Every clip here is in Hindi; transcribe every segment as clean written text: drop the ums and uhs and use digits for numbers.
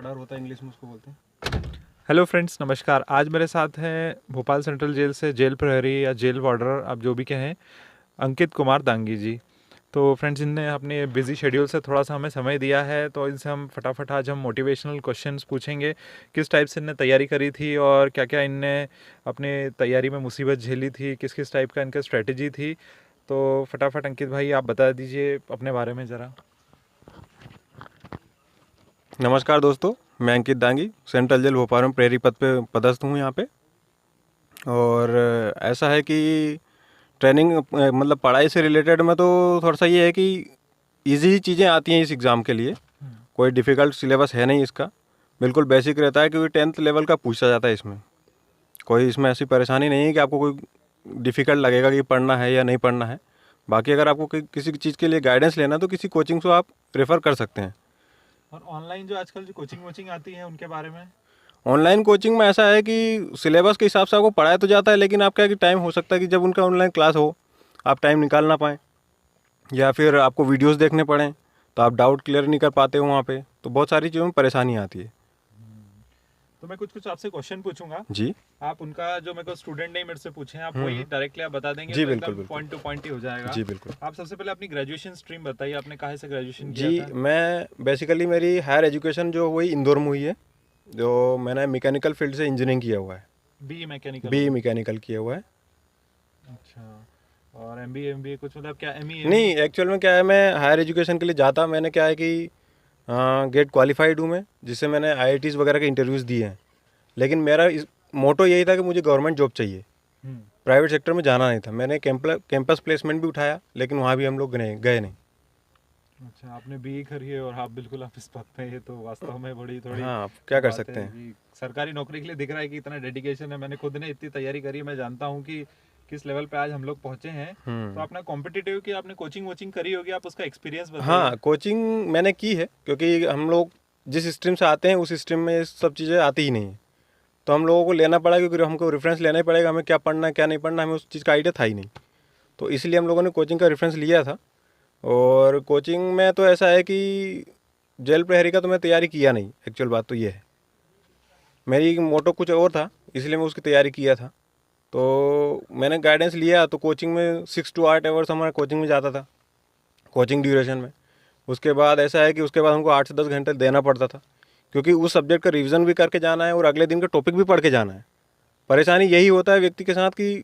ऑर्डर होता है, इंग्लिश में उसको बोलते हैं। हेलो फ्रेंड्स, नमस्कार। आज मेरे साथ हैं भोपाल सेंट्रल जेल से जेल प्रहरी या जेल वार्डर, आप जो भी कहें, अंकित कुमार दांगी जी। तो फ्रेंड्स, इनने अपने बिजी शेड्यूल से थोड़ा सा हमें समय दिया है, तो इनसे हम फटाफट आज हम मोटिवेशनल क्वेश्चंस पूछेंगे। किस टाइप से इनने तैयारी करी थी और क्या क्या इनने अपने तैयारी में मुसीबत झेली थी, किस किस टाइप का इनका स्ट्रेटजी थी। तो फटाफट अंकित भाई आप बता दीजिए अपने बारे में ज़रा। नमस्कार दोस्तों, मैं अंकित दांगी सेंट्रल जेल भोपाल में प्रहरी पद पे पदस्थ हूँ यहाँ पे। और ऐसा है कि ट्रेनिंग मतलब पढ़ाई से रिलेटेड में तो थोड़ा सा ये है कि इजी चीज़ें आती हैं इस एग्ज़ाम के लिए। कोई डिफ़िकल्ट सिलेबस है नहीं इसका, बिल्कुल बेसिक रहता है, क्योंकि 10th लेवल का पूछा जाता है इसमें। कोई इसमें ऐसी परेशानी नहीं है कि आपको कोई डिफ़िकल्ट लगेगा कि पढ़ना है या नहीं पढ़ना है। बाकी अगर आपको किसी चीज़ के लिए गाइडेंस लेना है तो किसी कोचिंग से आप रेफ़र कर सकते हैं। और ऑनलाइन जो आजकल जो कोचिंग वोचिंग आती है उनके बारे में। ऑनलाइन कोचिंग में ऐसा है कि सिलेबस के हिसाब से आपको पढ़ाया तो जाता है, लेकिन आपका कि टाइम हो सकता है कि जब उनका ऑनलाइन क्लास हो आप टाइम निकाल ना पाएँ, या फिर आपको वीडियोस देखने पड़ें तो आप डाउट क्लियर नहीं कर पाते हो वहाँ पे। तो बहुत सारी चीज़ों में परेशानी आती है। तो मैं कुछ कुछ आपसे क्वेश्चन पूछूंगा, जी आप उनका जो मेरे को स्टूडेंट ने मेरे से पूछे हैं आप हम्म, वही डायरेक्टली आप बता देंगे जी तो बिल्कुल एकदम बिल्कुल। पॉइंट टू पॉइंट ही हो जाएगा। जी बिल्कुल। आप सबसे पहले अपनी ग्रेजुएशन स्ट्रीम बताइए, आपने कहाँ से ग्रेजुएशन किया जी था। मैं बेसिकली मेरी हायर एजुकेशन जो हुई इंदौर में हुई है। जो मैंने मैकेनिकल फील्ड से इंजीनियरिंग किया हुआ है। बी मैकेनिकल बी होगा। मैकेनिकल किया हुआ है। अच्छा, और एमबीए कुछ मतलब क्या एमई। नहीं, एक्चुअल में क्या है, मैं हायर एजुकेशन के लिए जाता, मैंने क्या है कि गेट क्वालिफाइड हूँ मैं, जिससे मैंने आईआईटीज़ वगैरह के इंटरव्यूज़ दिए हैं। लेकिन मेरा इस मोटो यही था कि मुझे गवर्नमेंट जॉब चाहिए, प्राइवेट सेक्टर में जाना नहीं था। मैंने कैंपस प्लेसमेंट भी उठाया, लेकिन वहाँ भी हम लोग गए नहीं। अच्छा, आपने बी करी है और आप बिल्कुल आप इस पद पे हैं, तो वास्तव में बड़ी थोड़ी हाँ, आप वो क्या कर बात सकते है हैं। कि सरकारी नौकरी के लिए दिख रहा है कि इतना डेडिकेशन है। मैंने खुद ने इतनी तैयारी करी है, मैं जानता हूँ कि किस लेवल पे आज हम लोग पहुंचे हैं। तो आपने कॉम्पिटिटिव की आपने कोचिंग वोचिंग करी होगी, आप उसका एक्सपीरियंस बताइए। हाँ, कोचिंग मैंने की है, क्योंकि हम लोग जिस स्ट्रीम से आते हैं उस स्ट्रीम में ये सब चीज़ें आती ही नहीं है। तो हम लोगों को लेना पड़ा, क्योंकि हमको रेफरेंस लेना ही पड़ेगा, हमें क्या पढ़ना है क्या नहीं पढ़ना, हमें उस चीज़ का आइडिया था ही नहीं। तो इसलिए हम लोगों ने कोचिंग का रेफरेंस लिया था। और कोचिंग में तो ऐसा है कि जेल प्रहरी का तो मैं तैयारी किया नहीं, एक्चुअल बात तो ये है। मेरी मोटो कुछ और था, इसलिए मैं उसकी तैयारी किया था। तो मैंने गाइडेंस लिया, तो कोचिंग में 6 to 8 आवर्स हमारा कोचिंग में जाता था, कोचिंग ड्यूरेशन में। उसके बाद ऐसा है कि उसके बाद हमको 8 से 10 घंटे देना पड़ता था, क्योंकि उस सब्जेक्ट का रिवीजन भी करके जाना है और अगले दिन का टॉपिक भी पढ़ के जाना है। परेशानी यही होता है व्यक्ति के साथ कि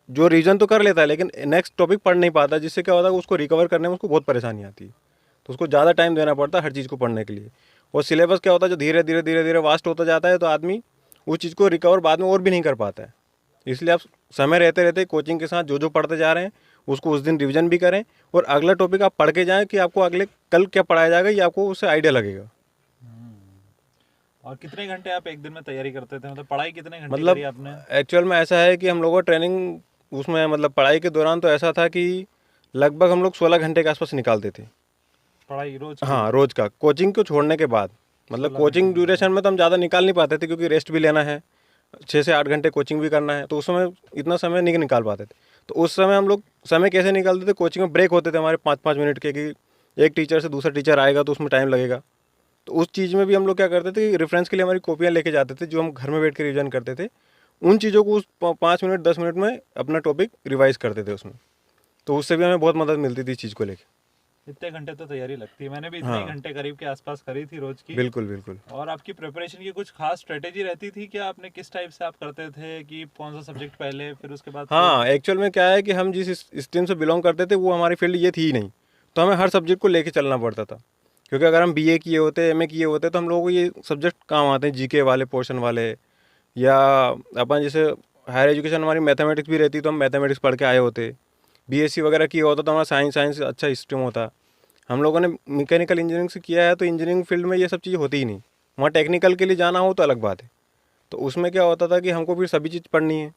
जो रिवीजन तो कर लेता है लेकिन नेक्स्ट टॉपिक पढ़ नहीं पाता, जिससे क्या होता है उसको रिकवर करने में उसको बहुत परेशानी आती है। तो उसको ज़्यादा टाइम देना पड़ता है हर चीज़ को पढ़ने के लिए। और सिलेबस क्या होता है, जो धीरे धीरे धीरे धीरे वास्ट होता जाता है, तो आदमी उस चीज़ को रिकवर बाद में और भी नहीं कर पाता है। इसलिए आप समय रहते रहते कोचिंग के साथ जो जो पढ़ते जा रहे हैं उसको उस दिन रिवीजन भी करें, और अगला टॉपिक आप पढ़ के जाएं कि आपको अगले कल क्या पढ़ाया जाएगा, ये आपको उससे आइडिया लगेगा। और कितने घंटे आप एक दिन में तैयारी करते थे, मतलब पढ़ाई कितने घंटे करी मतलब आपने। एक्चुअल में ऐसा है कि हम लोगों का ट्रेनिंग उसमें मतलब पढ़ाई के दौरान तो ऐसा था कि लगभग हम लोग 16 घंटे के आसपास निकालते थे। पढ़ाई रोज की। हाँ, रोज़ का, कोचिंग को छोड़ने के बाद। मतलब 16 घंटे कोचिंग निकाले। ड्यूरेशन में तो हम ज़्यादा निकाल नहीं पाते थे, क्योंकि रेस्ट भी लेना है, 6 से 8 घंटे कोचिंग भी करना है, तो उस समय इतना समय नहीं निकाल पाते थे। तो उस समय हम लोग समय कैसे निकालते थे, कोचिंग में ब्रेक होते थे हमारे 5-5 मिनट के, कि एक टीचर से दूसरा टीचर आएगा तो उसमें टाइम लगेगा। तो उस चीज़ में भी हम लोग क्या करते थे कि रेफरेंस के लिए हमारी कॉपियाँ लेके जाते थे, जो हम घर में बैठ के रिवीजन करते थे। उन चीज़ों को उस 5 मिनट 10 मिनट में अपना टॉपिक रिवाइज करते थे उसमें। तो उससे भी हमें बहुत मदद मिलती थी इस चीज़ को लेके। इतने घंटे तो तैयारी लगती है, मैंने भी इतने ही हाँ, घंटे करीब के आसपास करी थी रोज की। बिल्कुल बिल्कुल। और आपकी प्रिपरेशन की कुछ खास स्ट्रेटेजी रहती थी क्या, आपने किस टाइप से आप करते थे कि कौन सा सब्जेक्ट पहले फिर उसके बाद फिर। हाँ, एक्चुअल में क्या है कि हम जिस स्ट्रीम से बिलोंग करते थे वो हमारी फील्ड ये थी ही नहीं। तो हमें हर सब्जेक्ट को लेके चलना पड़ता था, क्योंकि अगर हम बीए किए होते, एमए किए होते, तो हम लोगों को ये सब्जेक्ट काम आते हैं, जीके वाले पोर्शन वाले। या अपन जैसे हायर एजुकेशन हमारी मैथमेटिक्स भी रहती, तो हम मैथमेटिक्स पढ़ के आए होते। बीएससी वगैरह किया होता तो हमारा साइंस साइंस अच्छा स्ट्रीम होता। हम लोगों ने मैकेनिकल इंजीनियरिंग से किया है, तो इंजीनियरिंग फील्ड में ये सब चीज़ होती ही नहीं। वहाँ टेक्निकल के लिए जाना हो तो अलग बात है। तो उसमें क्या होता था कि हमको फिर सभी चीज़ पढ़नी है,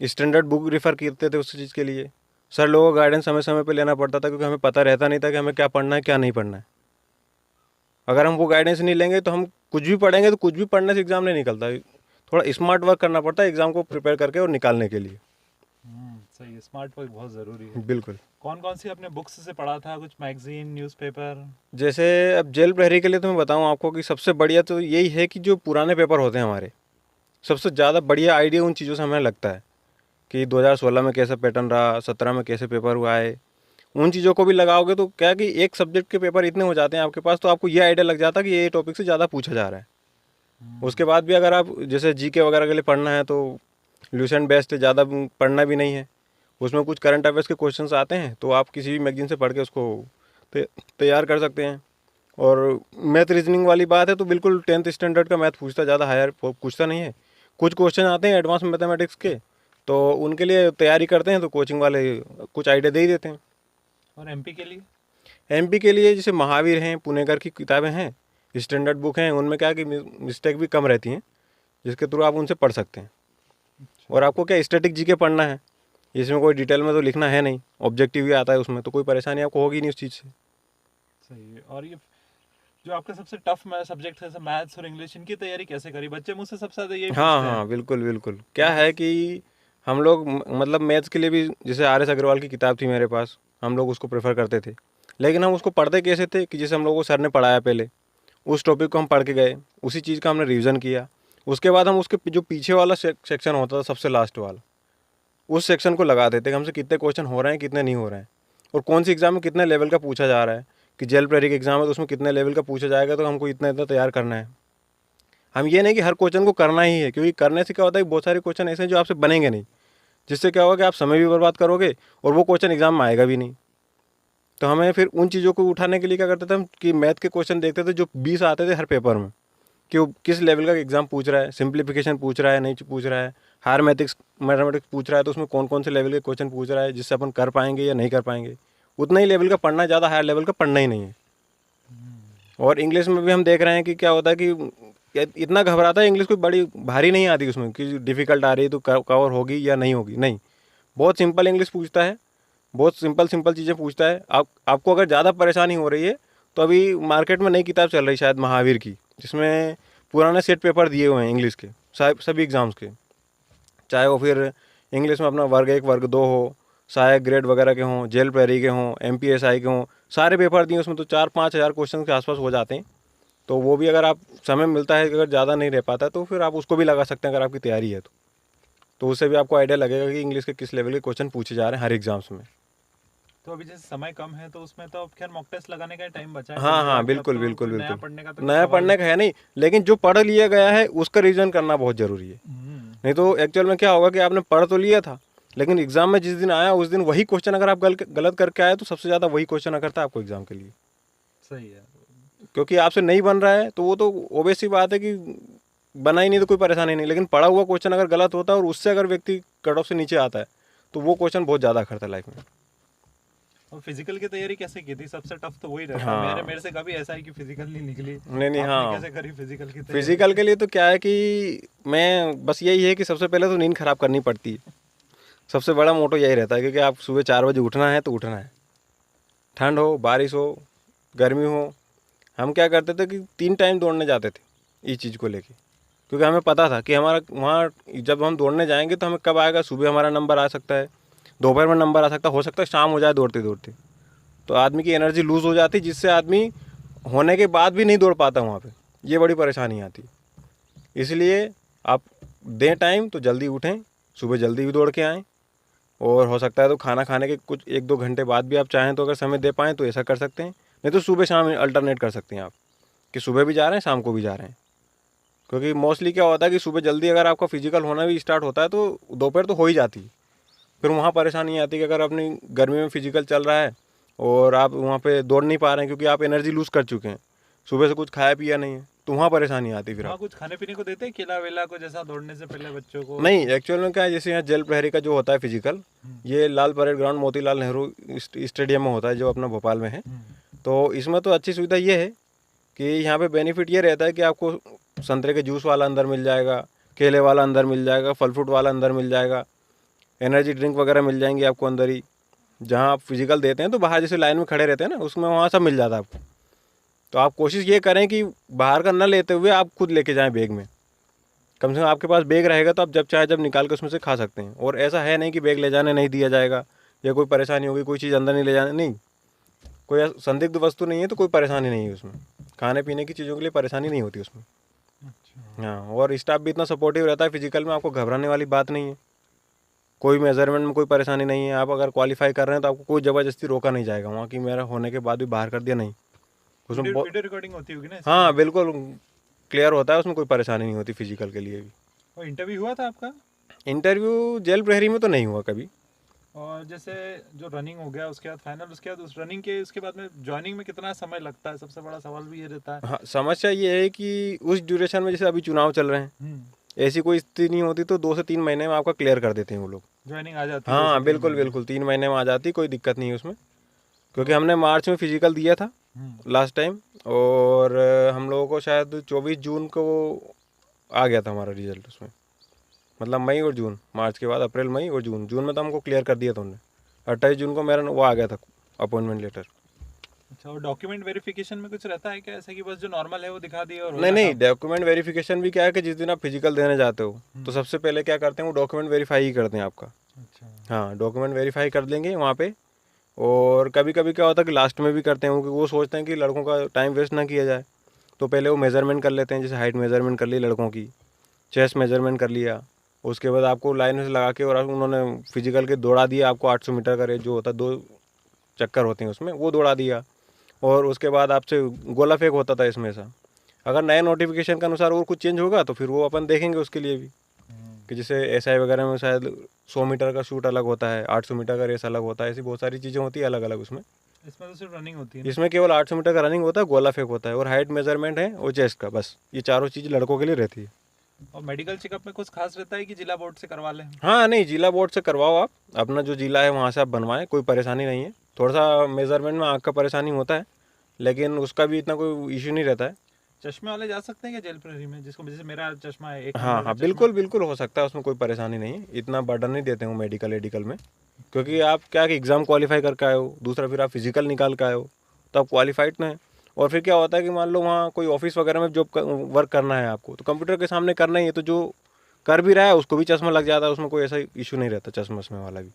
स्टैंडर्ड बुक रेफ़र करते थे उस चीज़ के लिए। सर लोगों का गाइडेंस समय समय पे लेना पड़ता था, क्योंकि हमें पता रहता नहीं था कि हमें क्या पढ़ना है क्या नहीं पढ़ना है। अगर हम वो गाइडेंस नहीं लेंगे तो हम कुछ भी पढ़ेंगे, तो कुछ भी पढ़ने से एग्ज़ाम नहीं निकलता। थोड़ा स्मार्ट वर्क करना पड़ता है एग्ज़ाम को प्रिपेयर करके और निकालने के लिए। सही है, स्मार्ट वर्क बहुत ज़रूरी है। बिल्कुल। कौन कौन सी आपने बुक्स से पढ़ा था, कुछ मैगजीन, न्यूज़पेपर? जैसे अब जेल प्रहरी के लिए तो मैं बताऊँ आपको कि सबसे बढ़िया तो यही है कि जो पुराने पेपर होते हैं हमारे, सबसे ज़्यादा बढ़िया आइडिया उन चीज़ों से हमें लगता है कि 2016 में कैसा पैटर्न रहा, 17 में कैसे पेपर हुआ है। उन चीज़ों को भी लगाओगे तो क्या है कि एक सब्जेक्ट के पेपर इतने हो जाते हैं आपके पास, तो आपको ये आइडिया लग जाता है कि ये टॉपिक से ज़्यादा पूछा जा रहा है। उसके बाद भी अगर आप जैसे जीके वगैरह के लिए पढ़ना है तो ल्यूसेंट बेस्ट है, ज़्यादा पढ़ना भी नहीं है। उसमें कुछ करंट अफेयर्स के क्वेश्चंस आते हैं तो आप किसी भी मैगजीन से पढ़ के उसको तैयार कर सकते हैं। और मैथ रीजनिंग वाली बात है तो बिल्कुल 10th स्टैंडर्ड का मैथ पूछता, ज़्यादा हायर पूछता नहीं है। कुछ क्वेश्चन आते हैं एडवांस मैथमेटिक्स के, तो उनके लिए तैयारी करते हैं तो कोचिंग वाले कुछ आइडिया दे ही देते हैं। और एमपी के लिए? एमपी के लिए जैसे महावीर हैं, पुणेकर की किताबें हैं, स्टैंडर्ड बुक हैं, उनमें क्या है कि मिस्टेक भी कम रहती हैं, जिसके थ्रू आप उनसे पढ़ सकते हैं। और आपको क्या स्टैटिक जीके पढ़ना है, इसमें कोई डिटेल में तो लिखना है नहीं, ऑब्जेक्टिव ही आता है उसमें, तो कोई परेशानी आपको होगी नहीं उस चीज़ से। सही है। और ये जो आपका सबसे टफ सब्जेक्ट है, मैथ्स और इंग्लिश, इनकी तैयारी कैसे करी? बच्चे मुझसे सबसे ज़्यादा यही हाँ पूछते हैं। हाँ, बिल्कुल बिल्कुल। क्या है कि हम लोग मतलब मैथ्स के लिए भी जैसे आर एस अग्रवाल की किताब थी मेरे पास, हम लोग उसको प्रेफर करते थे। लेकिन हम उसको पढ़ते कैसे थे कि जैसे हम लोगों को सर ने पढ़ाया पहले, उस टॉपिक को हम पढ़ के गए, उसी चीज़ का हमने रिवीजन किया। उसके बाद हम उसके जो पीछे वाला सेक्शन होता था, सबसे लास्ट वाला, उस सेक्शन को लगा देते कि हमसे कितने क्वेश्चन हो रहे हैं, कितने नहीं हो रहे हैं, और कौन सी एग्ज़ाम में कितने लेवल का पूछा जा रहा है। कि जेल प्रहरी का एग्ज़ाम है तो उसमें कितने लेवल का पूछा जाएगा, तो हमको इतना इतना तैयार करना है। हम ये नहीं कि हर क्वेश्चन को करना ही है, क्योंकि करने से क्या होता है कि बहुत सारे क्वेश्चन ऐसे हैं जो आपसे बनेंगे नहीं, जिससे क्या होगा कि आप समय भी बर्बाद करोगे और वो क्वेश्चन एग्जाम में आएगा भी नहीं। तो हमें फिर उन चीज़ों को उठाने के लिए क्या करते थे हम कि मैथ के क्वेश्चन देखते थे जो 20 आते थे हर पेपर में, कि वो किस लेवल का एग्जाम पूछ रहा है, सिंप्लीफिकेशन पूछ रहा है, नहीं पूछ रहा है, हायर मैथमेटिक्स पूछ रहा है, तो उसमें कौन कौन से लेवल के क्वेश्चन पूछ रहा है जिससे अपन कर पाएंगे या नहीं कर पाएंगे। उतना ही लेवल का पढ़ना है, ज़्यादा हायर लेवल का पढ़ना ही नहीं है। और इंग्लिश में भी हम देख रहे हैं कि क्या होता है कि इतना घबराता है इंग्लिश, कोई बड़ी भारी नहीं आती उसमें कि डिफ़िकल्ट आ रही है तो कवर होगी या नहीं होगी, नहीं, बहुत सिंपल इंग्लिश पूछता है, बहुत सिंपल सिंपल चीज़ें पूछता है। आपको अगर ज़्यादा परेशानी हो रही है तो अभी मार्केट में नई किताब चल रही शायद महावीर की, जिसमें पुराने सेट पेपर दिए हुए हैं इंग्लिश के सभी एग्ज़ाम्स के, चाहे वो फिर इंग्लिश में अपना वर्ग 1 वर्ग 2 हो, सहायक ग्रेड वगैरह के हों, जेल प्रहरी के हों, MPSI के हों, सारे पेपर दिए उसमें तो 4-5 हज़ार क्वेश्चन के आसपास हो जाते हैं। तो वो भी अगर आप समय मिलता है, अगर ज़्यादा नहीं रह पाता तो फिर आप उसको भी लगा सकते हैं अगर आपकी तैयारी है तो उससे भी आपको आइडिया लगेगा कि इंग्लिश के किस लेवल के क्वेश्चन पूछे जा रहे हैं हर एग्जाम्स में। तो अभी जैसे समय कम है तो उसमें तो अब खैर मॉक टेस्ट लगाने का टाइम बचा है, हाँ जल्दी हाँ, आके अब बिल्कुल तो बिल्कुल कोई नया बिल्कुल। पढ़ने का तो कोई नया सवाल पढ़ने का है नहीं, लेकिन जो पढ़ लिया गया है उसका रिवीजन करना बहुत ज़रूरी है। नहीं तो एक्चुअल में क्या होगा कि आपने पढ़ तो लिया था, लेकिन एग्जाम में जिस दिन आया उस दिन वही क्वेश्चन अगर आप गलत करके आए तो सबसे ज़्यादा वही क्वेश्चन अगर था आपको एग्जाम के लिए, सही है। क्योंकि आपसे नहीं बन रहा है तो वो तो ओबियस सी बात है कि बना ही नहीं तो कोई परेशानी नहीं। लेकिन पढ़ा हुआ क्वेश्चन अगर गलत होता है और उससे अगर व्यक्ति कट ऑफ से नीचे आता है तो वो क्वेश्चन बहुत ज़्यादा करता है लाइफ में। और फिजिकल की तैयारी कैसे की थी? सबसे टफ तो वही रहता है। हाँ। मेरे से कभी ऐसा है कि फिजिकल नहीं निकली। नहीं आपने हाँ, कैसे करी फिजिकल की तैयारी? फिजिकल के लिए तो क्या है कि मैं बस यही है कि सबसे पहले तो नींद खराब करनी पड़ती है, सबसे बड़ा मोटो यही रहता है, क्योंकि आप सुबह 4 बजे उठना है तो उठना है, ठंड हो, बारिश हो, गर्मी हो। हम क्या करते थे कि 3 टाइम दौड़ने जाते थे इस चीज़ को लेके, क्योंकि हमें पता था कि हमारा वहाँ जब हम दौड़ने जाएंगे तो हमें कब आएगा, सुबह हमारा नंबर आ सकता है, दोपहर में नंबर आ सकता है, हो सकता है शाम हो जाए दौड़ते दौड़ते, तो आदमी की एनर्जी लूज़ हो जाती, जिससे आदमी होने के बाद भी नहीं दौड़ पाता वहाँ पे, ये बड़ी परेशानी आती। इसलिए आप दें टाइम तो जल्दी उठें, सुबह जल्दी भी दौड़ के आएँ, और हो सकता है तो खाना खाने के कुछ 1-2 घंटे बाद भी आप चाहें तो अगर समय दे पाएँ तो ऐसा कर सकते हैं, नहीं तो सुबह शाम अल्टरनेट कर सकते हैं आप, कि सुबह भी जा रहे हैं शाम को भी जा रहे हैं। क्योंकि मोस्टली क्या होता है कि सुबह जल्दी अगर आपका फिजिकल होना भी स्टार्ट होता है तो दोपहर तो हो ही जाती है, फिर वहाँ परेशानी आती है कि अगर अपनी गर्मी में फिजिकल चल रहा है और आप वहाँ पे दौड़ नहीं पा रहे हैं क्योंकि आप एनर्जी लूज़ कर चुके हैं, सुबह से कुछ खाया पिया नहीं है, तो वहाँ परेशानी आती है फिर हाँ, आप। कुछ खाने पीने को देते हैं, केला वेला को, जैसा दौड़ने से पहले बच्चों को? नहीं, एक्चुअल में क्या है, जैसे यहाँ जेल प्रहरी का जो होता है फिजिकल, ये Lal Parade Ground Motilal Nehru Stadium में होता है जो अपना भोपाल में है। तो इसमें तो अच्छी सुविधा ये है कि यहाँ पे बेनिफिट ये रहता है कि आपको संतरे के जूस वाला अंदर मिल जाएगा, केले वाला अंदर मिल जाएगा, फल फ्रूट वाला अंदर मिल जाएगा, एनर्जी ड्रिंक वगैरह मिल जाएंगी आपको अंदर ही। जहाँ आप फिजिकल देते हैं तो बाहर जैसे लाइन में खड़े रहते हैं ना, उसमें वहाँ सब मिल जाता है आपको। तो आप कोशिश ये करें कि बाहर का न लेते हुए आप खुद लेके जाएं बैग में, कम से कम आपके पास बैग रहेगा तो आप जब चाहे जब निकाल के उसमें से खा सकते हैं। और ऐसा है नहीं कि बैग ले जाने नहीं दिया जाएगा या कोई परेशानी होगी, कोई चीज़ अंदर नहीं ले जाने, नहीं, कोई संदिग्ध वस्तु नहीं है तो कोई परेशानी नहीं है उसमें। खाने पीने की चीज़ों के लिए परेशानी नहीं होती उसमें। अच्छा। हाँ, और स्टाफ भी इतना सपोर्टिव रहता है फिजिकल में, आपको घबराने वाली बात नहीं है। कोई मेजरमेंट में कोई परेशानी नहीं है। आप अगर क्वालिफाई कर रहे हैं तो आपको कोई ज़बरदस्ती रोका नहीं जाएगा वहाँ की मेरा होने के बाद भी बाहर कर दिया, नहीं। उसमें वीडियो रिकॉर्डिंग होती होगी ना इसकी? हाँ बिल्कुल क्लियर होता है, उसमें कोई परेशानी नहीं होती फिजिकल के लिए भी। और इंटरव्यू हुआ था आपका? इंटरव्यू जेल प्रहरी में तो नहीं हुआ कभी। और जैसे जो रनिंग हो गया उसके बाद फाइनल, उसके बाद उस रनिंग के उसके बाद में ज्वाइनिंग में कितना समय लगता है? सबसे बड़ा सवाल भी ये रहता है। हाँ, समस्या ये है कि उस ड्यूरेशन में, जैसे अभी चुनाव चल रहे हैं, ऐसी कोई स्थिति नहीं होती तो 2 से 3 महीने में आपका क्लियर कर देते हैं वो लोग। ज्वाइनिंग आ जाती है? हाँ बिल्कुल बिल्कुल, 3 महीने में आ जाती, कोई दिक्कत नहीं है उसमें। क्योंकि हमने मार्च में फिजिकल दिया था लास्ट टाइम, और हम लोगों को शायद 24 जून को आ गया था हमारा रिजल्ट उसमें। मतलब मई और जून, मार्च के बाद अप्रैल, मई और जून। जून में तो हमको क्लियर कर दिया था उन्होंने। 28 जून को मेरा वो आ गया था अपॉइंटमेंट लेटर। अच्छा, और डॉक्यूमेंट वेरिफिकेशन में कुछ रहता है क्या ऐसा कि बस जो नॉर्मल है वो दिखा दिए और हो नहीं गया नहीं, काम? डॉक्यूमेंट वेरिफिकेशन भी क्या है कि जिस दिन आप फिजिकल देने जाते हो तो सबसे पहले क्या करते हैं, वो डॉक्यूमेंट वेरीफाई ही करते हैं आपका। अच्छा। हाँ, डॉक्यूमेंट वेरीफाई कर देंगे वहाँ पे। और कभी कभी क्या होता है कि लास्ट में भी करते हैं, क्योंकि वो सोचते हैं कि लड़कों का टाइम वेस्ट ना किया जाए। तो पहले वो मेजरमेंट कर लेते हैं, जैसे हाइट मेजरमेंट कर ली लड़कों की, चेस्ट मेजरमेंट कर लिया। उसके बाद आपको लाइन से लगा के और उन्होंने फिजिकल के दौड़ा दिया आपको 800 मीटर का रेस जो होता है, 2 चक्कर होते हैं उसमें, वो दौड़ा दिया। और उसके बाद आपसे गोला फेंक होता था इसमें सा। अगर नए नोटिफिकेशन के अनुसार और कुछ चेंज होगा तो फिर वो अपन देखेंगे उसके लिए भी, कि जैसे एसआई वगैरह में शायद 100 मीटर का शूट अलग होता है, 800 मीटर का रेस अलग होता है, ऐसी बहुत सारी चीज़ें होती है अलग अलग उसमें। इसमें तो सिर्फ रनिंग होती है ना? इसमें केवल 800 मीटर का रनिंग होता है, गोला फेंक होता है, और हाइट मेजरमेंट है और चेस्ट का, बस ये चारों चीज़ लड़कों के लिए रहती है। और मेडिकल चेकअप में कुछ खास रहता है कि जिला बोर्ड से करवा लें? हाँ नहीं, जिला बोर्ड से करवाओ आप, अपना जो जिला है वहाँ से आप बनवाएं, कोई परेशानी नहीं है। थोड़ा सा मेजरमेंट में आँख का परेशानी होता है, लेकिन उसका भी इतना कोई इशू नहीं रहता है। चश्मे वाले जा सकते हैं क्या जेल प्रहरी में, जिसको जैसे मेरा चश्मा है, एक हाँ नंबर का हाँ चश्मा? बिल्कुल बिल्कुल हो सकता है, उसमें कोई परेशानी नहीं है। इतना बर्डन नहीं देते हैं मेडिकल एडिकल में, क्योंकि आप क्या कि एग्ज़ाम क्वालिफाई करके आए हो, दूसरा फिर आप फिजिकल निकाल के आए हो, तो आप क्वालिफाइड ना है। और फिर क्या होता है कि मान लो वहाँ कोई ऑफिस वगैरह में जॉब वर्क करना है आपको, तो कंप्यूटर के सामने करना ही है, तो जो कर भी रहा है उसको भी चश्मा लग जाता है, उसमें कोई ऐसा इशू नहीं रहता चश्मा वश्मे वाला भी।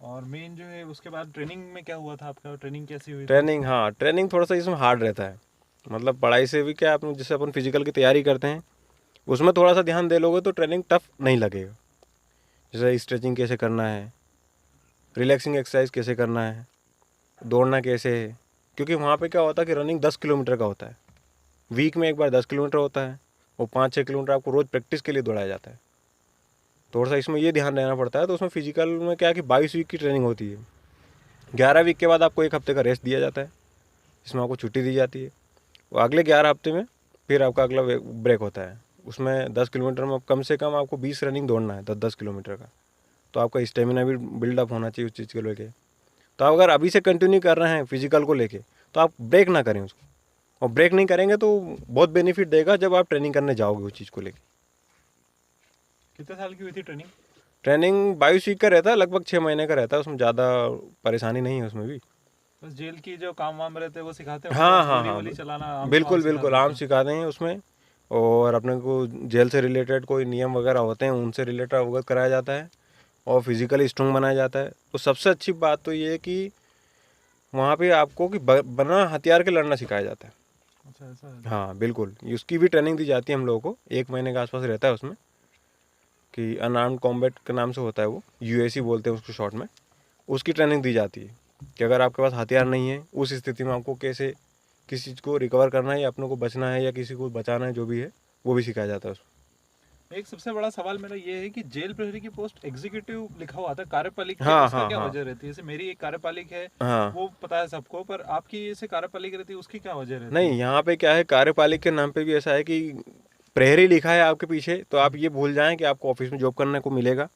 और मेन जो है उसके बाद ट्रेनिंग में क्या हुआ था आपका? ट्रेनिंग कैसी हुई थी? ट्रेनिंग, हाँ ट्रेनिंग थोड़ा सा इसमें हार्ड रहता है। मतलब पढ़ाई से भी क्या, अपन जैसे अपन फिजिकल की तैयारी करते हैं उसमें थोड़ा सा ध्यान दे लोगे तो ट्रेनिंग टफ नहीं लगेगा। जैसे स्ट्रेचिंग कैसे करना है, रिलैक्सिंग एक्सरसाइज कैसे करना है, दौड़ना कैसे है। क्योंकि वहाँ पे क्या होता है कि रनिंग 10 किलोमीटर का होता है, वीक में एक बार 10 किलोमीटर होता है, और 5-6 किलोमीटर आपको रोज़ प्रैक्टिस के लिए दौड़ाया जाता है। थोड़ा सा इसमें ये ध्यान देना पड़ता है। तो उसमें फिजिकल में क्या है कि 22 वीक की ट्रेनिंग होती है। 11 वीक के बाद आपको 1 हफ्ते का रेस्ट दिया जाता है, जिसमें आपको छुट्टी दी जाती है। वो अगले 11 हफ्ते में फिर आपका अगला ब्रेक होता है। उसमें 10 किलोमीटर में कम से कम आपको 20 रनिंग दौड़ना है, 10-10 किलोमीटर का। तो आपका स्टेमिना भी बिल्डअप होना चाहिए उस चीज़ के लेके। तो अगर अभी से कंटिन्यू कर रहे हैं फिजिकल को लेके, तो आप ब्रेक ना करें उसको, और ब्रेक नहीं करेंगे तो बहुत बेनिफिट देगा जब आप ट्रेनिंग करने जाओगे उस चीज़ को लेके। कितने साल की हुई थी ट्रेनिंग? ट्रेनिंग 22 वीक का रहता है, लगभग 6 महीने का रहता है। उसमें ज़्यादा परेशानी नहीं है उसमें भी। बस जेल की जो काम वाम रहते हैं वो सिखाते होंगे, हाँ बस हाँ गोली हाँ वोली चलाना आम बिल्कुल सवाल बिल्कुल, सिखाते आम हैं। सिखा दें उसमें। और अपने को जेल से रिलेटेड कोई नियम वगैरह होते हैं उनसे रिलेटेड अवगत कराया जाता है, और फिजिकली स्ट्रांग बनाया जाता है। तो सबसे अच्छी बात तो ये है कि वहाँ पे आपको कि बिना हथियार के लड़ना सिखाया जाता है। अच्छा, ऐसा है? हाँ बिल्कुल, उसकी भी ट्रेनिंग दी जाती है हम लोगों को, 1 महीने के आसपास रहता है उसमें, कि अनआर्म्ड कॉम्बैट के नाम से होता है वो, यूएसी बोलते हैं उसको शॉर्ट में। उसकी ट्रेनिंग दी जाती है कि अगर आपके पास हथियार नहीं है, उस स्थिति में आपको कैसे किसी चीज़ को रिकवर करना है, या अपने को बचना है, या किसी को बचाना है, जो भी है वो भी सिखाया जाता है उसमें। एक सबसे बड़ा सवाल मेरा ये है कि जेल प्रहरी की पोस्ट एग्जीक्यूटिव लिखा हुआ था, कार्यपालिक है, हाँ उसका हाँ क्या हाँ वजह रहती है? जैसे मेरी एक कार्यपालिक है, हाँ। वो पता है सबको, पर आपकी जैसे कार्यपालिक रहती है उसकी क्या वजह रहती नहीं, है? यहाँ पे क्या है, कार्यपालिक के नाम पे भी ऐसा है कि प्रहरी लिखा है आपके पीछे, तो आप ये भूल जाएं कि आपको ऑफिस में जॉब करने को मिलेगा।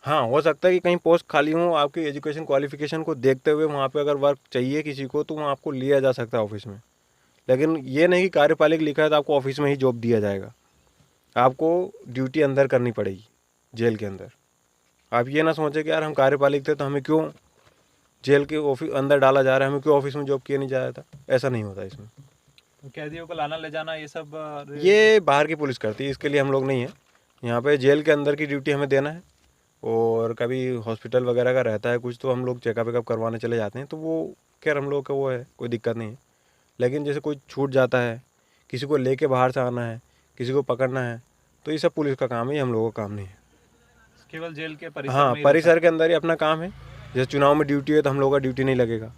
हाँ, हो सकता है कि कहीं पोस्ट खाली हो, आपकी एजुकेशन क्वालिफिकेशन को देखते हुए वहाँ पे अगर वर्क चाहिए किसी को तो वहाँ आपको लिया जा सकता है ऑफिस में। लेकिन ये नहीं कि कार्यपालिक लिखा है तो आपको ऑफिस में ही जॉब दिया जाएगा। आपको ड्यूटी अंदर करनी पड़ेगी जेल के अंदर। आप ये ना सोचें कि यार हम कार्यपालिक थे तो हमें क्यों जेल के ऑफिस अंदर डाला जा रहा है, हमें क्यों ऑफिस में जॉब किया नहीं जा रहा था। ऐसा नहीं होता इसमें। तो कैदियों को लाना ले जाना ये सब ये बाहर की पुलिस करती है, इसके लिए हम लोग नहीं हैं। यहाँ पे जेल के अंदर की ड्यूटी हमें देना है, और कभी हॉस्पिटल वगैरह का रहता है कुछ तो हम लोग चेकअप वेकअप करवाने चले जाते हैं, तो वो खैर हम लोग का वो है, कोई दिक्कत नहीं है। लेकिन जैसे कोई छूट जाता है, किसी को लेके बाहर से आना है, किसी को पकड़ना है, तो ये सब पुलिस का काम है, ये हम लोगों का काम नहीं है। केवल जेल के परिसर हाँ, में ही रहता परिसर के अंदर ही अपना काम है। जैसे चुनाव में ड्यूटी है तो हम लोगों का ड्यूटी नहीं लगेगा,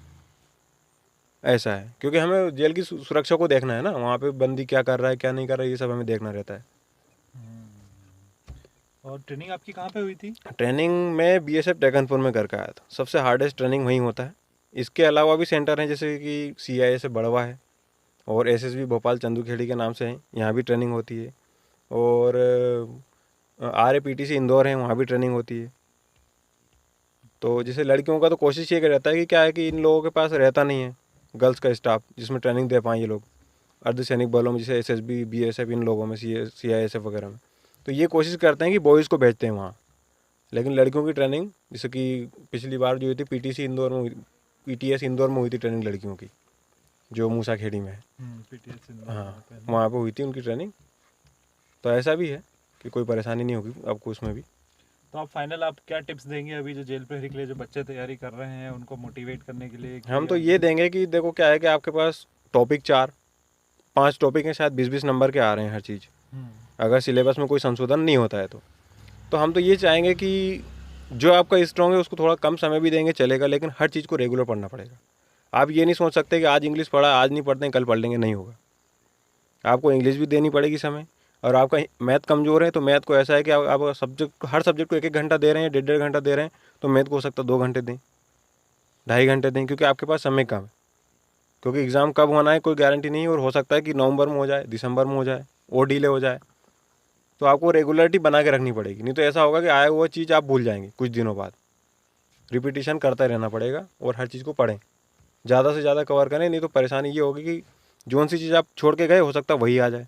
ऐसा है। क्योंकि हमें जेल की सुरक्षा को देखना है ना, वहाँ पे बंदी क्या कर रहा है क्या नहीं कर रहा है, ये सब हमें देखना रहता है। है। और ट्रेनिंग आपकी कहाँ पे हुई थी? ट्रेनिंग में बीएसएफ टैगनपुर में करके आया था। सबसे हार्डेस्ट ट्रेनिंग वहीं होता है। इसके अलावा भी सेंटर हैं, जैसे कि सीआईए से बड़वा है, और एसएसबी भोपाल चंदूखेड़ी के नाम से है, यहाँ भी ट्रेनिंग होती है। और आरएपीटीसी इंदौर है, वहाँ भी ट्रेनिंग होती है। तो जैसे लड़कियों का तो कोशिश ये रहता है कि क्या है कि इन लोगों के पास रहता नहीं है गर्ल्स का स्टाफ जिसमें ट्रेनिंग दे पाएँ ये लोग, अर्धसैनिक बलों में, जैसे एसएसबी बीएसएफ इन लोगों में, सीआईएसएफ वगैरह में। तो ये कोशिश करते हैं कि बॉयज़ को भेजते हैं वहाँ। लेकिन लड़कियों की ट्रेनिंग, जैसे कि पिछली बार जो हुई थी पीटीसी इंदौर में, पीटीएस इंदौर में हुई थी ट्रेनिंग लड़कियों की, जो मूसाखेड़ी में है। पीटीएस हाँ, वहाँ पे हुई थी उनकी ट्रेनिंग। तो ऐसा भी है कि कोई परेशानी नहीं होगी आपको उसमें भी। तो आप फाइनल आप क्या टिप्स देंगे अभी जो जेल प्रहरी के लिए जो बच्चे तैयारी कर रहे हैं उनको मोटिवेट करने के लिए? हम तो ये देंगे कि देखो क्या है कि आपके पास टॉपिक 4-5 टॉपिक हैं, शायद 20-20 नंबर के आ रहे हैं हर चीज़, अगर सिलेबस में कोई संशोधन नहीं होता है तो हम तो ये चाहेंगे कि जो आपका स्ट्रॉन्ग है उसको थोड़ा कम समय भी देंगे चलेगा, लेकिन हर चीज़ को रेगुलर पढ़ना पड़ेगा। आप ये नहीं सोच सकते कि आज इंग्लिश पढ़ा, आज नहीं पढ़ते हैं कल पढ़ लेंगे, नहीं होगा। आपको इंग्लिश भी देनी पड़ेगी समय, और आपका मैथ कमज़ोर है तो मैथ को ऐसा है कि आप सब्जेक्ट, हर सब्जेक्ट को 1-1 घंटा दे रहे हैं, 1.5-1.5 घंटा दे रहे हैं, तो मैथ को हो सकता है 2 घंटे दें, 2.5 घंटे दें, क्योंकि आपके पास समय कम है। क्योंकि एग्ज़ाम कब होना है कोई गारंटी नहीं है, और हो सकता है कि नवंबर में हो जाए, दिसंबर में हो जाए, और डिले हो जाए। तो आपको रेगुलरिटी बना के रखनी पड़ेगी, नहीं तो ऐसा होगा कि आया हुआ चीज़ आप भूल जाएंगे कुछ दिनों बाद। रिपीटिशन करता रहना पड़ेगा, और हर चीज़ को पढ़ें, ज़्यादा से ज़्यादा कवर करें, नहीं तो परेशानी ये होगी कि जोन सी चीज़ आप छोड़ के गए हो सकता है वही आ जाए।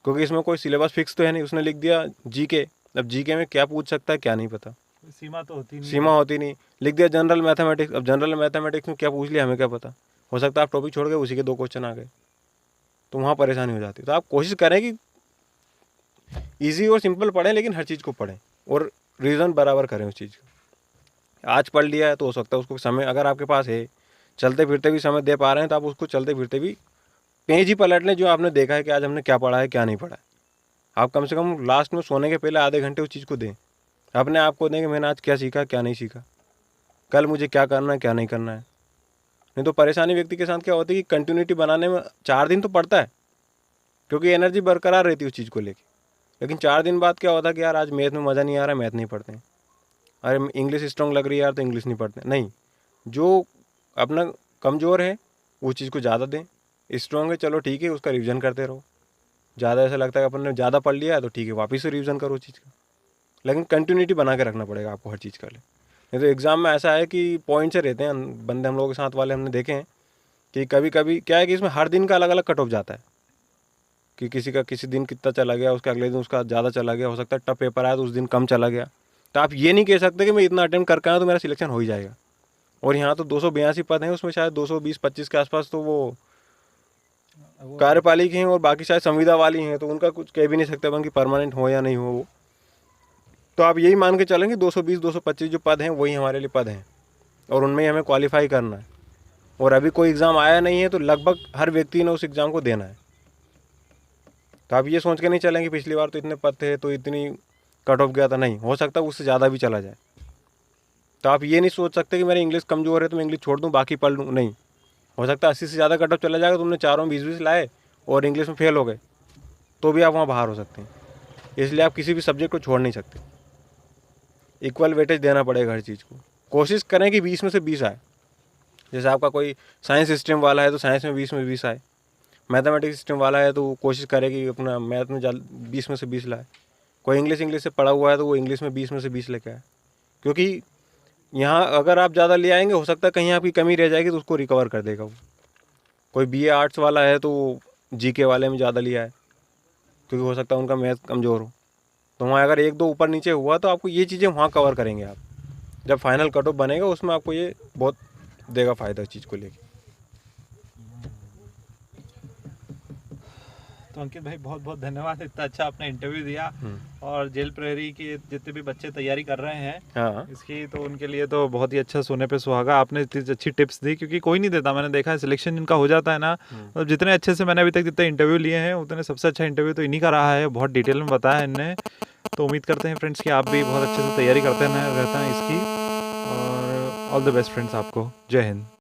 क्योंकि इसमें कोई सिलेबस फिक्स तो है नहीं, उसने लिख दिया जीके, अब जीके में क्या पूछ सकता है क्या नहीं पता, सीमा तो होती नहीं, सीमा होती नहीं। लिख दिया जनरल मैथमेटिक्स, अब जनरल मैथमेटिक्स में क्या पूछ लिया हमें क्या पता, हो सकता है आप टॉपिक छोड़ गए उसी के 2 क्वेश्चन आ गए, तो वहाँ परेशानी हो जाती है। तो आप कोशिश करें कि ईजी और सिंपल पढ़ें, लेकिन हर चीज़ को पढ़ें और रीज़न बराबर करें उस चीज़ का। आज पढ़ लिया है तो हो सकता है उसको समय अगर आपके पास है, चलते फिरते भी समय दे पा रहे हैं, तो आप उसको चलते फिरते भी पेज ही पलट लें, जो आपने देखा है कि आज हमने क्या पढ़ा है क्या नहीं पढ़ा है। आप कम से कम लास्ट में सोने के पहले आधे घंटे उस चीज़ को दें, अपने आप को दें कि मैंने आज क्या सीखा क्या नहीं सीखा, कल मुझे क्या करना है क्या नहीं करना है। नहीं तो परेशानी व्यक्ति के साथ क्या होती है कि कंटिन्यूटी बनाने में 4 दिन तो पड़ता है, क्योंकि एनर्जी बरकरार रहती है उस चीज़ को लेकर। लेकिन 4 दिन बाद क्या होता है कि यार आज मैथ में मज़ा नहीं आ रहा, मैथ नहीं पढ़ते हैं, अरे इंग्लिश स्ट्रॉन्ग लग रही है यार तो इंग्लिश नहीं पढ़ते। नहीं, जो अपना कमज़ोर है उस चीज़ को ज़्यादा दें, स्ट्रॉन्ग है चलो ठीक है उसका रिवीजन करते रहो। ज़्यादा ऐसा लगता है कि अपन ने ज़्यादा पढ़ लिया है तो ठीक है वापस से रिवीजन करो उस चीज़ का, लेकिन कंटिन्यूटी बना के रखना पड़ेगा आपको हर चीज़ का। नहीं तो एग्ज़ाम में ऐसा है कि पॉइंट से रहते हैं बंदे, हम लोगों के साथ वाले हमने देखे हैं कि कभी कभी क्या है कि इसमें हर दिन का अलग अलग कट ऑफ जाता है, कि किसी का किसी दिन कितना चला गया, उसका अगले दिन उसका ज़्यादा चला गया, हो सकता है टफ पेपर आया तो उस दिन कम चला गया। तो आप ये नहीं कह सकते कि मैं इतना अटेम्प्ट करके आया तो मेरा सिलेक्शन हो ही जाएगा। और यहाँ तो 282 पद हैं, उसमें शायद 220-25 के आसपास तो वो कार्यपालिक हैं और बाकी शायद संविदा वाली हैं, तो उनका कुछ कह भी नहीं सकते अपन की परमानेंट हो या नहीं हो वो। तो आप यही मान के चलेंगे 220-225 जो पद हैं वही हमारे लिए पद हैं, और उनमें ही हमें क्वालिफाई करना है। और अभी कोई एग्ज़ाम आया नहीं है तो लगभग हर व्यक्ति ने उस एग्ज़ाम को देना है। तो आप ये सोच के नहीं चलेंगे पिछली बार तो इतने पद थे तो इतनी कट ऑफ गया था, नहीं, हो सकता है उससे ज़्यादा भी चला जाए। तो आप ये नहीं सोच सकते कि मेरी इंग्लिश कमज़ोर है तो मैं इंग्लिश छोड़ दूँ बाकी पढ़ लूँ, नहीं, हो सकता है 80 से ज़्यादा कट ऑफ चला जाएगा, तुमने चारों में 20-20 लाए और इंग्लिश में फेल हो गए तो भी आप वहाँ बाहर हो सकते हैं। इसलिए आप किसी भी सब्जेक्ट को छोड़ नहीं सकते, इक्वल वेटेज देना पड़ेगा हर चीज़ को। कोशिश करें कि 20 में से 20 आए। जैसे आपका कोई साइंस स्ट्रीम वाला है तो साइंस में 20 में 20 आए, मैथमेटिक्स सिस्टम वाला है तो कोशिश करे कि अपना मैथ में 20 में से 20 लाए। कोई इंग्लिश से पढ़ा हुआ है तो वो इंग्लिश में 20 में से 20 लेके आए, क्योंकि यहाँ अगर आप ज़्यादा ले आएंगे हो सकता है कहीं आपकी कमी रह जाएगी तो उसको रिकवर कर देगा वो। कोई बीए आर्ट्स वाला है तो जीके वाले में ज़्यादा लिया है, क्योंकि हो सकता है उनका मैथ कमज़ोर हो, तो वहाँ अगर 1-2 ऊपर नीचे हुआ तो आपको ये चीज़ें वहाँ कवर करेंगे आप। जब फाइनल कट ऑफ बनेगा उसमें आपको ये बहुत देगा फ़ायदा इस चीज़ को लेके। तो अंकित भाई बहुत बहुत धन्यवाद, इतना अच्छा आपने इंटरव्यू दिया। और जेल प्रहरी के जितने भी बच्चे तैयारी कर रहे हैं हाँ इसकी, तो उनके लिए तो बहुत ही अच्छा, सोने पे सुहागा। आपने इतनी अच्छी टिप्स दी, क्योंकि कोई नहीं देता, मैंने देखा है सिलेक्शन जिनका हो जाता है ना, मतलब जितने अच्छे से मैंने अभी तक जितने इंटरव्यू लिए हैं उतने सबसे अच्छा इंटरव्यू तो इन्हीं का रहा है, बहुत डिटेल में बताया है इनने। तो उम्मीद करते हैं फ्रेंड्स कि आप भी बहुत अच्छे से तैयारी करते रहते हैं इसकी। और ऑल द बेस्ट फ्रेंड्स आपको। जय हिंद।